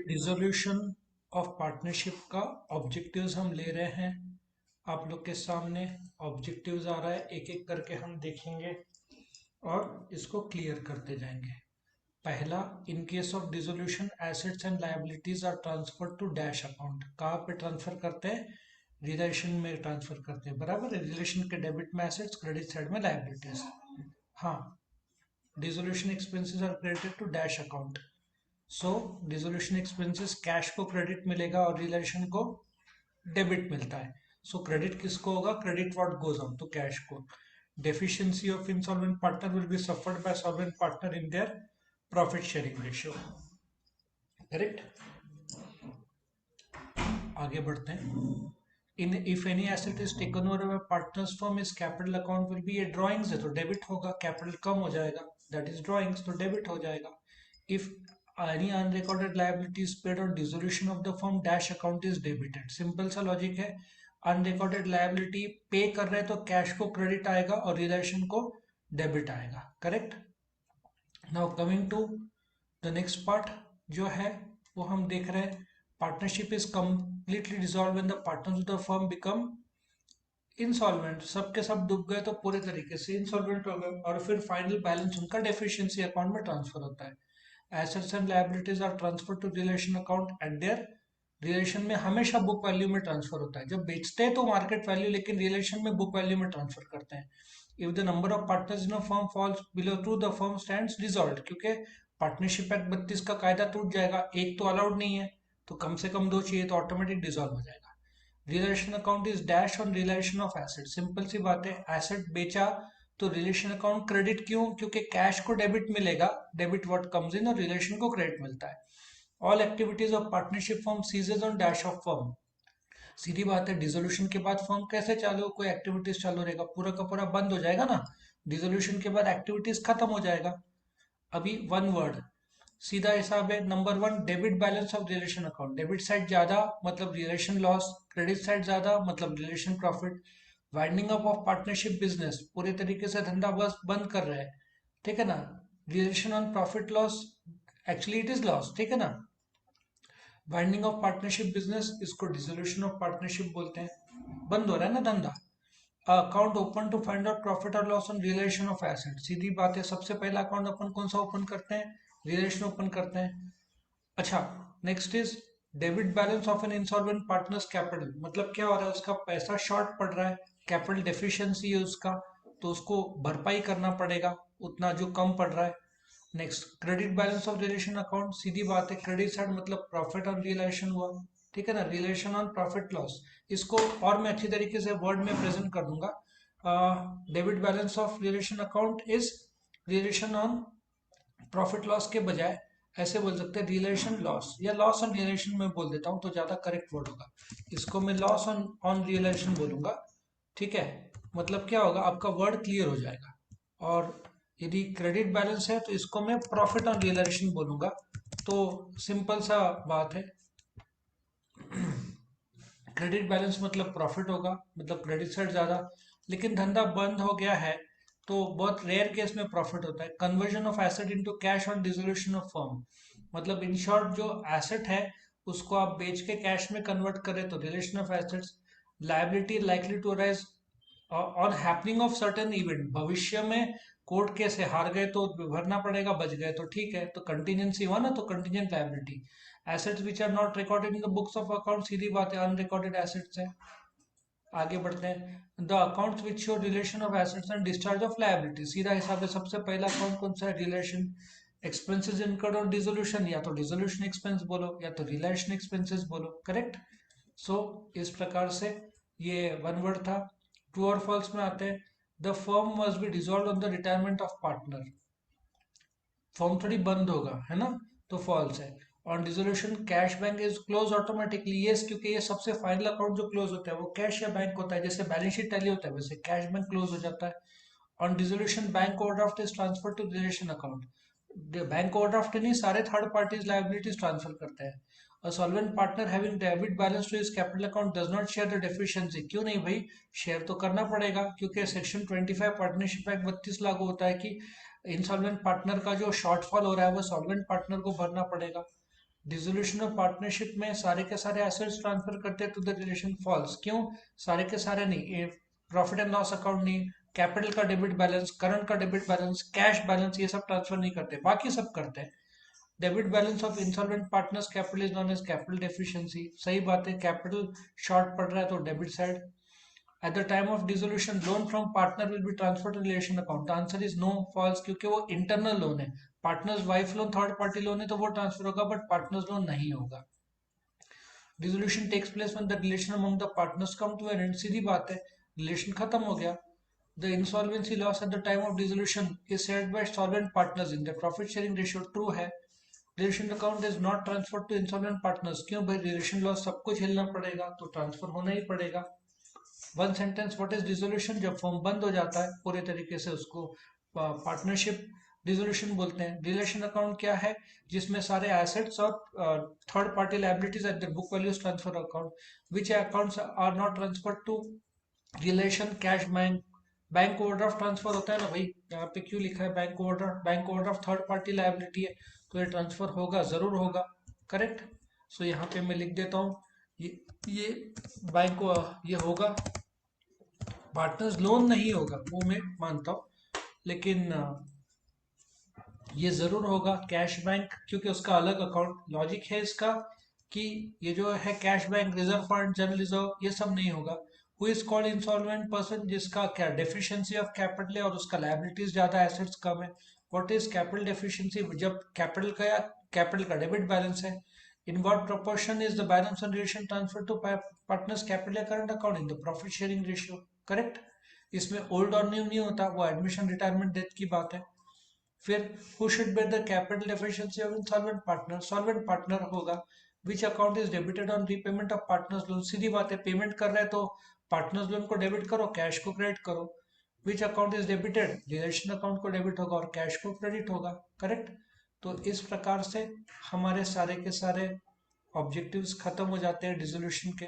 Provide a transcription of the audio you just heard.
Dissolution of partnership का objectives हम ले रहे हैं। आप लोग के सामने ऑब्जेक्टिव्स आ रहा है, एक एक करके हम देखेंगे और इसको क्लियर करते जाएंगे। पहला, in case of dissolution assets and liabilities are transfer to dash account. कहाँ पे ट्रांसफर करते हैं? रिलेशन में ट्रांसफर करते हैं, बराबर है। रिलेशन के डेबिट में एसेट्स, क्रेडिट साइड में लायबिलिटीज। हाँ, dissolution expenses are credited to dash account. So dissolution expenses cash को क्रेडिट मिलेगा और रिलेशन को डेबिट मिलता है। सो क्रेडिट किसको होगा? क्रेडिट व्हाट गोज ऑन, तो कैश को। Deficiency of insolvent partner will B suffered bye solvent partner in their profit sharing ratio. Correct. आगे बढ़ते हैं। In if any asset is taken over by partners from his capital account will be, ये drawings है तो debit होगा, capital कम हो जाएगा, that is drawings, तो डेबिट हो जाएगा। If any unrecorded liabilities paid on dissolution of the firm dash account is debited। Simple सा लॉजिक है। अनरिकॉर्डेड लायबिलिटी पे कर रहे हैं तो कैश को क्रेडिट आएगा और रिलेशन को डेबिट आएगा। Correct. Now coming to the next part जो है वो हम देख रहे हैं। Partnership is completely dissolve when the partners of the firm become insolvent. सबके सब डूब गए तो पूरे तरीके से इंसॉल्वेंट हो गए और फिर फाइनल बैलेंस उनका डेफिशिएंसी अकाउंट में ट्रांसफर होता है। Assets and liabilities are transfer to realisation account at their realisation में हमेशा बुक वैल्यू में ट्रांसफर होता है। जब बेचते हैं तो मार्केट वैल्यू, लेकिन रिलेशन में बुक वैल्यू में ट्रांसफर करते हैं। If the number of partners in a firm falls below two, the firm stands dissolved. क्योंकि पार्टनरशिप एक्ट 32 का कायदा टूट जाएगा, एक तो अलाउड नहीं है तो कम से कम दो चाहिए, तो ऑटोमेटिक डिसॉल्व हो जाएगा। Realisation account is dash on realisation of asset. Simple सी बात है, एसेट बेचा तो रिलेशन अकाउंट क्रेडिट क्यों? क्योंकि कैश को डेबिट मिलेगा, डेबिट व्हाट कम्स इन, और रिलेशन को क्रेडिट मिलता है। All activities of partnership firm ceases on dash of firm. सीधी बात है, डिसोल्यूशन के बाद फर्म कैसे चालू, कोई एक्टिविटीज चालू रहेगा? पूरा का पूरा बंद हो जाएगा ना। डिसोल्यूशन के बाद एक्टिविटीज खत्म हो जाएगा। अभी वन वर्ड सीधा हिसाब है। Number one, debit balance of realisation account. Debit side ज्यादा मतलब रिलेशन लॉस, क्रेडिट साइड ज्यादा मतलब relation profit. Winding up of partnership business, पूरे तरीके से धंधा बस बंद कर रहे हैं, ठीक है ना। Realisation on profit loss, actually it is loss, ठीक है ना। वाइंडिंग ऑफ पार्टनरशिप बिजनेस, इसको डिसोल्यूशन ऑफ पार्टनरशिप बोलते हैं। बंद हो रहा है ना धंधा। Account open to find out profit और loss on realisation of asset. सीधी बात है, सबसे पहला अकाउंट अपन कौन सा ओपन करते हैं? रिलेशन ओपन करते हैं। अच्छा, next is debit balance of an insolvent partners capital. मतलब क्या हो रहा है, उसका पैसा शॉर्ट पड़ रहा है, कैपिटल डेफिशिएंसी है उसका, तो उसको भरपाई करना पड़ेगा उतना जो कम पड़ रहा है। Next, credit balance of realisation account. सीधी बात है, क्रेडिट साइड मतलब प्रॉफिट ऑन रिलेशन हुआ, ठीक है ना। रिलेशन ऑन प्रॉफिट लॉस, इसको और मैं अच्छी तरीके से वर्ड में प्रेजेंट कर दूंगा। Debit balance of realisation account is relation on profit loss के बजाय ऐसे बोल सकते हैं रिलेशन लॉस, या लॉस ऑन रिलेशन में बोल देता हूं तो ज्यादा करेक्ट वर्ड होगा। इसको मैं लॉस ऑन ऑन रिलेशन बोलूंगा, ठीक है। मतलब क्या होगा, आपका वर्ड क्लियर हो जाएगा। और यदि क्रेडिट बैलेंस है तो इसको मैं प्रॉफिट ऑन रियलाइजेशन बोलूंगा। तो सिंपल सा बात है, क्रेडिट बैलेंस मतलब प्रॉफिट होगा, मतलब क्रेडिट साइड ज्यादा, लेकिन धंधा बंद हो गया है तो बहुत रेयर केस में प्रॉफिट होता है। Conversion of asset into cash on dissolution of firm, मतलब इन शॉर्ट जो एसेट है उसको आप बेच के कैश में कन्वर्ट करें तो realisation of assets. Liability likely to arise on happening of certain event, भविष्य में कोर्ट केस है, हार गए तो भरना पड़ेगा, बच गए तो ठीक है, तो कंटीजेंसी हुआ ना, तो contingent liability. Assets which are not recorded in the books of account, सीधी बात है अनरिकॉर्डेड एसेट्स है। आगे बढ़ते हैं। The accounts which show realisation of assets and discharge of liability. सीधा हिसाब है, सबसे पहला अकाउंट कौन सा है? Realisation. Expenses incurred on dissolution, या तो डिसोल्यूशन एक्सपेंस बोलो या तो रिलेशन एक्सपेंसेस बोलो, करेक्ट। सो इस प्रकार से ये वन वर्ड था। ट्रू और फॉल्स में आते हैं। The firm must be dissolve on the retirement of partner. Form थोड़ी बंद होगा, है ना, तो फॉल्स है। On dissolution cash bank is close automatically, yes, क्योंकि ये सबसे फाइनल अकाउंट जो क्लोज होता है वो कैश या बैंक होता है। जैसे बैलेंस शीट टैली होता है वैसे कैश बैंक क्लोज हो जाता है। On dissolution bank overdraft is transfer to realisation account. Bank overdraft नहीं, सारे थर्ड पार्टीज लायबिलिटीज ट्रांसफर करते हैं। A solvent partner having debit balance to his capital account does not share the deficiency। क्यों नहीं भाई, शेयर तो करना पड़ेगा, क्योंकि सेक्शन 25 पार्टनरशिप एक्ट 32 लागू होता है कि इंसॉल्वेंट पार्टनर का जो शॉर्टफॉल हो रहा है वो सॉल्वेंट पार्टनर को भरना पड़ेगा। डिसोल्यूशन ऑफ पार्टनरशिप में सारे के सारे एसेट्स ट्रांसफर करते हैं टू द रिलेशन फॉल्स। क्यों सारे के सारे नहीं, प्रॉफिट एंड लॉस अकाउंट नहीं, कैपिटल का डेबिट बैलेंस, करंट का डेबिट बैलेंस, कैश बैलेंस, ये सब ट्रांसफर नहीं करते, बाकी सब करते हैं। Debit balance of insolvent partners capital is known as capital deficiency. सही बात है, कैपिटल शॉर्ट पड़ रहा है तो debit side. At the time of dissolution loan from partner will be transfer to realisation account. The answer is no, false, क्योंकि वो internal loan है। Partners wife loan third party loan है तो वो ट्रांसफर होगा, बट पार्टनर्स लोन नहीं होगा। Dissolution takes place when the relation among the partners come to an end. सीधी बात है, रिलेशन खत्म हो गया। The insolvency loss at the time of dissolution is shared by solvent partners in the profit sharing ratio. True है। Realisation account is not transfer to insolvent partners. क्यों भाई, relation loss सबको झेलना पड़ेगा तो ट्रांसफर होना ही पड़ेगा। One sentence, what is dissolution? जब फॉर्म बंद हो जाता है पूरे तरीके से उसको पार्टनरशिप डिसोल्यूशन बोलते हैं। रिलेशन अकाउंट क्या है? जिसमें सारे एसेट्स और third party liabilities at the book values transfer account, which accounts are not transfer to realisation cash bank. Bank overdraft transfer होता है ना भाई, यहाँ पे क्यों लिखा है bank overdraft? Bank overdraft third party liability है तो ये ट्रांसफर होगा, जरूर होगा। करेक्ट। सो यहाँ पे मैं लिख देता हूँ, ये बैंक ये होगा। पार्टनर्स लोन नहीं होगा वो मैं मानता हूँ, लेकिन ये जरूर होगा कैश बैंक, क्योंकि उसका अलग अकाउंट। लॉजिक है इसका कि ये जो है cash bank, reserve fund, general reserve, ये सब नहीं होगा। Who is called insolvent person? जिसका क्या डेफिशिएंसी ऑफ कैपिटल है और उसका लायबिलिटीज ज्यादा, एसेट्स कम है। What is capital deficiency? जब कैपिटल का डेबिट बैलेंस है। In what proportion is the balance on realisation transfer to partners capital current account in the profit sharing ratio. Correct. इसमें ओल्ड और न्यू नहीं होता, वो एडमिशन रिटायरमेंट डेथ की बात है। फिर who should bear the capital deficiency of insolvent partner? Solvent partner होगा। Which account is debited on repayment of partners loan? सीधी बात है, पेमेंट कर रहे हैं तो पार्टनर्स लोन को डेबिट करो, कैश को क्रेडिट करो। Which account is debited? Realisation account को डेबिट होगा और कैश को क्रेडिट होगा। करेक्ट। तो इस प्रकार से हमारे सारे के सारे ऑब्जेक्टिव्स खत्म हो जाते हैं डिसोल्यूशन के।